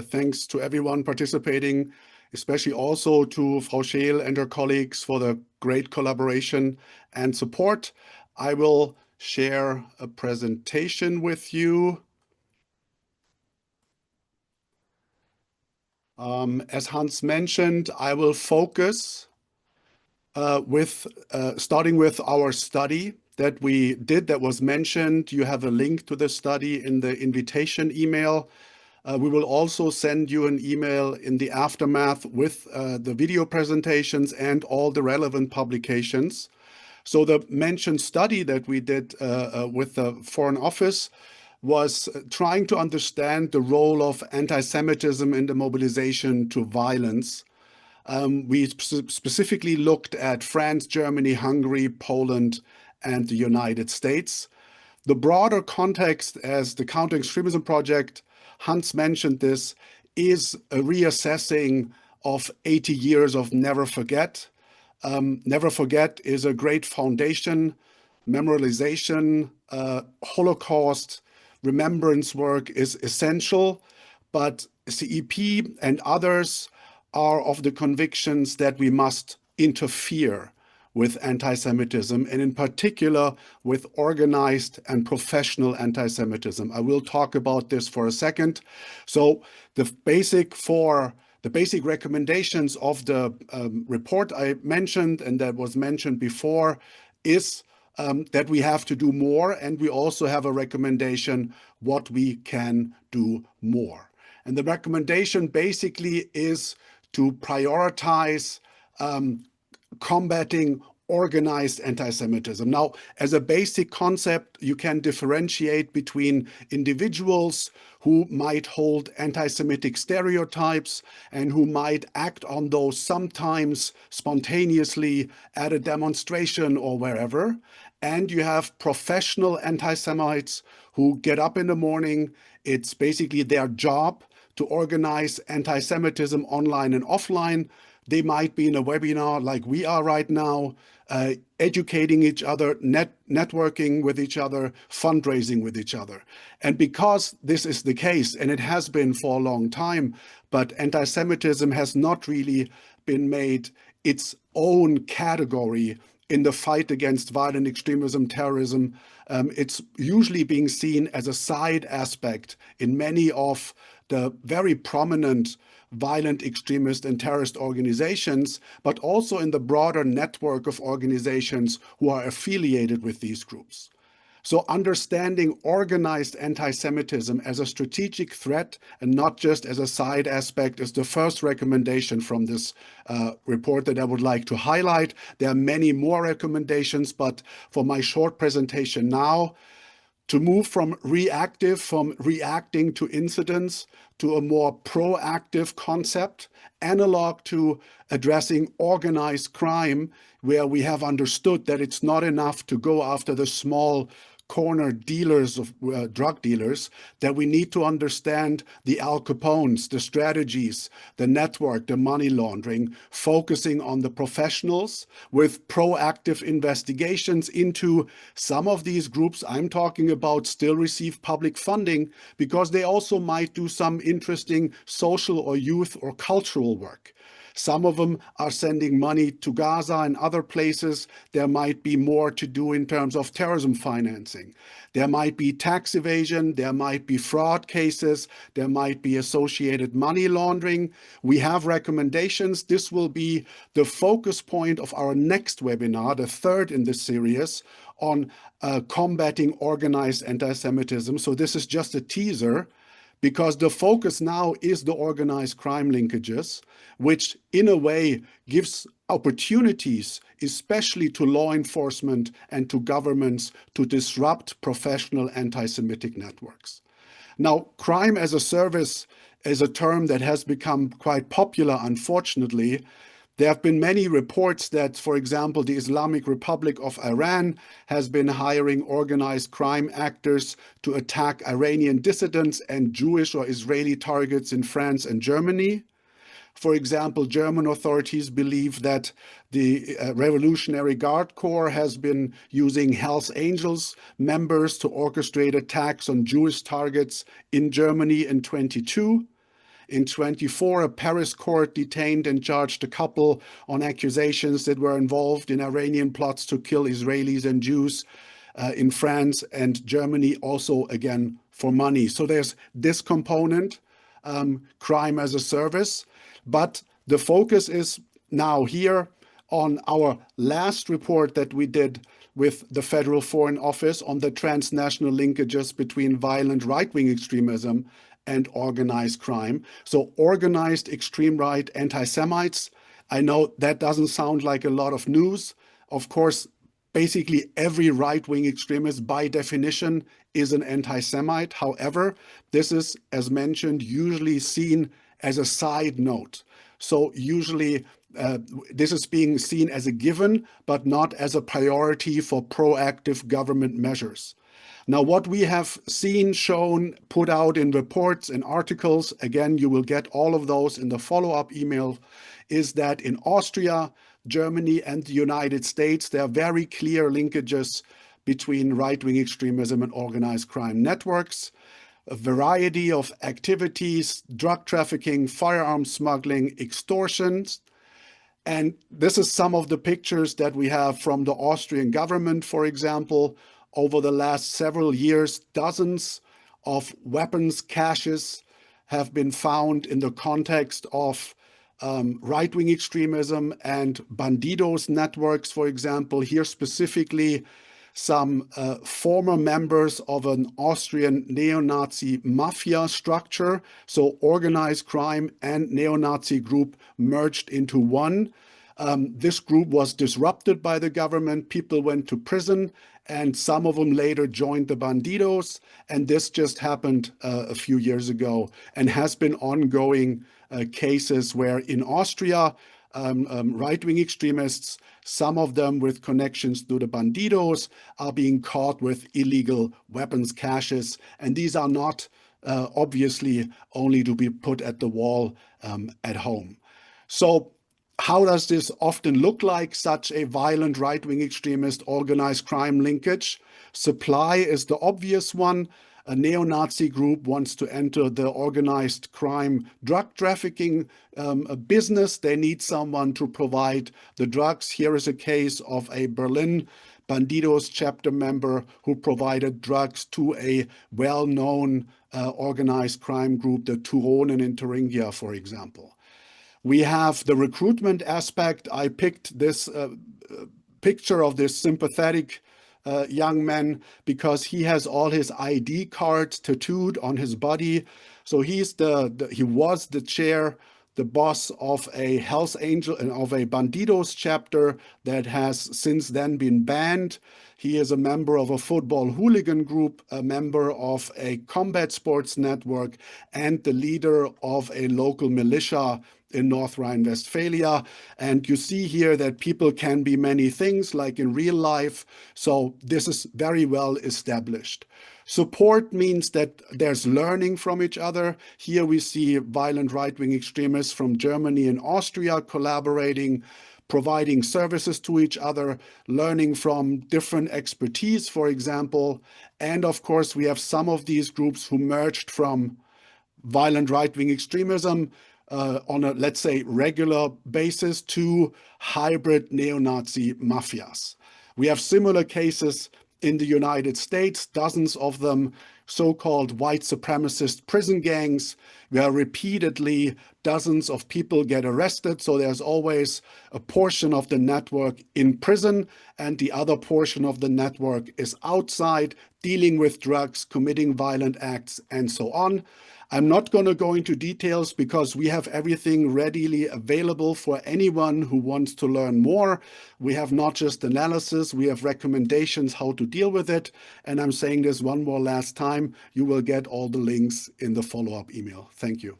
Thanks to everyone participating, especially also to Frau Scheel and her colleagues for the great collaboration and support. I will share a presentation with you. As Hans mentioned, I will focus starting with our study that we did that was mentioned. You have a link to the study in the invitation email. We will also send you an email in the aftermath with the video presentations and all the relevant publications. So the mentioned study that we did with the Foreign Office was trying to understand the role of anti-Semitism in the mobilization to violence. We specifically looked at France, Germany, Hungary, Poland, and the United States. The broader context, as the Counter-Extremism Project, Hans mentioned this, is a reassessing of 80 years of Never Forget. Never Forget is a great foundation. Memorialization, Holocaust, remembrance work is essential, but CEP and others are of the convictions that we must interfere with anti-Semitism, and in particular with organized and professional anti-Semitism. I will talk about this for a second. So the basic recommendations of the report I mentioned, and that was mentioned before, is that we have to do more, and we also have a recommendation what we can do more. And the recommendation basically is to prioritize combating organized anti-Semitism. Now, as a basic concept, you can differentiate between individuals who might hold anti-Semitic stereotypes and who might act on those sometimes spontaneously at a demonstration or wherever. And you have professional anti-Semites who get up in the morning. It's basically their job to organize anti-Semitism online and offline. They might be in a webinar like we are right now, educating each other, networking with each other, fundraising with each other. And because this is the case, and it has been for a long time, but anti-Semitism has not really been made its own category in the fight against violent extremism, terrorism. It's usually being seen as a side aspect in many of the very prominent violent extremist and terrorist organizations, but also in the broader network of organizations who are affiliated with these groups. So understanding organized anti-Semitism as a strategic threat and not just as a side aspect is the first recommendation from this report that I would like to highlight. There are many more recommendations, but for my short presentation now, to move from reacting to incidents to a more proactive concept, analog to addressing organized crime, where we have understood that it's not enough to go after the small corner dealers of drug dealers, that we need to understand the Al Capones, the strategies, the network, the money laundering, focusing on the professionals with proactive investigations into some of these groups I'm talking about still receive public funding because they also might do some interesting social or youth or cultural work. Some of them are sending money to Gaza and other places. There might be more to do in terms of terrorism financing. There might be tax evasion. There might be fraud cases. There might be associated money laundering. We have recommendations. This will be the focus point of our next webinar, the third in this series, on combating organized anti-Semitism. So this is just a teaser, because the focus now is the organized crime linkages, which in a way gives opportunities, especially to law enforcement and to governments, to disrupt professional anti-Semitic networks. Now, crime as a service is a term that has become quite popular, unfortunately. There have been many reports that, for example, the Islamic Republic of Iran has been hiring organized crime actors to attack Iranian dissidents and Jewish or Israeli targets in France and Germany. For example, German authorities believe that the Revolutionary Guard Corps has been using Hells Angels members to orchestrate attacks on Jewish targets in Germany in 22. In 24, a Paris court detained and charged a couple on accusations that were involved in Iranian plots to kill Israelis and Jews. In France and Germany, also again for money. So there's this component, crime as a service, but the focus is now here on our last report that we did with the Federal Foreign Office on the transnational linkages between violent right-wing extremism and organized crime. So organized extreme right anti-Semites. I know that doesn't sound like a lot of news. Of course, basically every right-wing extremist by definition is an anti-Semite. However, this is, as mentioned, usually seen as a side note. So usually this is being seen as a given, but not as a priority for proactive government measures. Now, what we have seen, shown, put out in reports and articles, again, you will get all of those in the follow-up email, is that in Austria, Germany, and the United States, there are very clear linkages between right-wing extremism and organized crime networks. A variety of activities, drug trafficking, firearms smuggling, extortions. And this is some of the pictures that we have from the Austrian government, for example. Over the last several years, dozens of weapons caches have been found in the context of right-wing extremism and bandidos networks, for example. Here specifically, some former members of an Austrian neo-Nazi mafia structure, so organized crime and neo-Nazi group merged into one. This group was disrupted by the government. People went to prison, and some of them later joined the bandidos. And this just happened a few years ago and has been ongoing cases where in Austria, right-wing extremists, some of them with connections to the bandidos, are being caught with illegal weapons caches. And these are not obviously only to be put at the wall at home. So how does this often look like, such a violent right-wing extremist organized crime linkage? Supply is the obvious one. A neo-Nazi group wants to enter the organized crime drug trafficking business. They need someone to provide the drugs. Here is a case of a Berlin Bandidos chapter member who provided drugs to a well-known organized crime group, the Turonen in Thuringia, for example. We have the recruitment aspect. I picked this picture of this sympathetic young man because he has all his ID cards tattooed on his body. So he was the chair, the boss of a Hells Angel and of a Bandidos chapter that has since then been banned. He is a member of a football hooligan group, a member of a combat sports network, and the leader of a local militia in North Rhine-Westphalia. And you see here that people can be many things, like in real life. So this is very well established. Support means that there's learning from each other. Here we see violent right-wing extremists from Germany and Austria collaborating, providing services to each other, learning from different expertise, for example. And of course, we have some of these groups who merged from violent right-wing extremism on a, let's say, regular basis to hybrid neo-Nazi mafias. We have similar cases in the United States, dozens of them, so-called white supremacist prison gangs, where repeatedly dozens of people get arrested. So there's always a portion of the network in prison, and the other portion of the network is outside, dealing with drugs, committing violent acts, and so on. I'm not going to go into details because we have everything readily available for anyone who wants to learn more. We have not just analysis, we have recommendations how to deal with it. And I'm saying this one more last time, you will get all the links in the follow-up email. Thank you.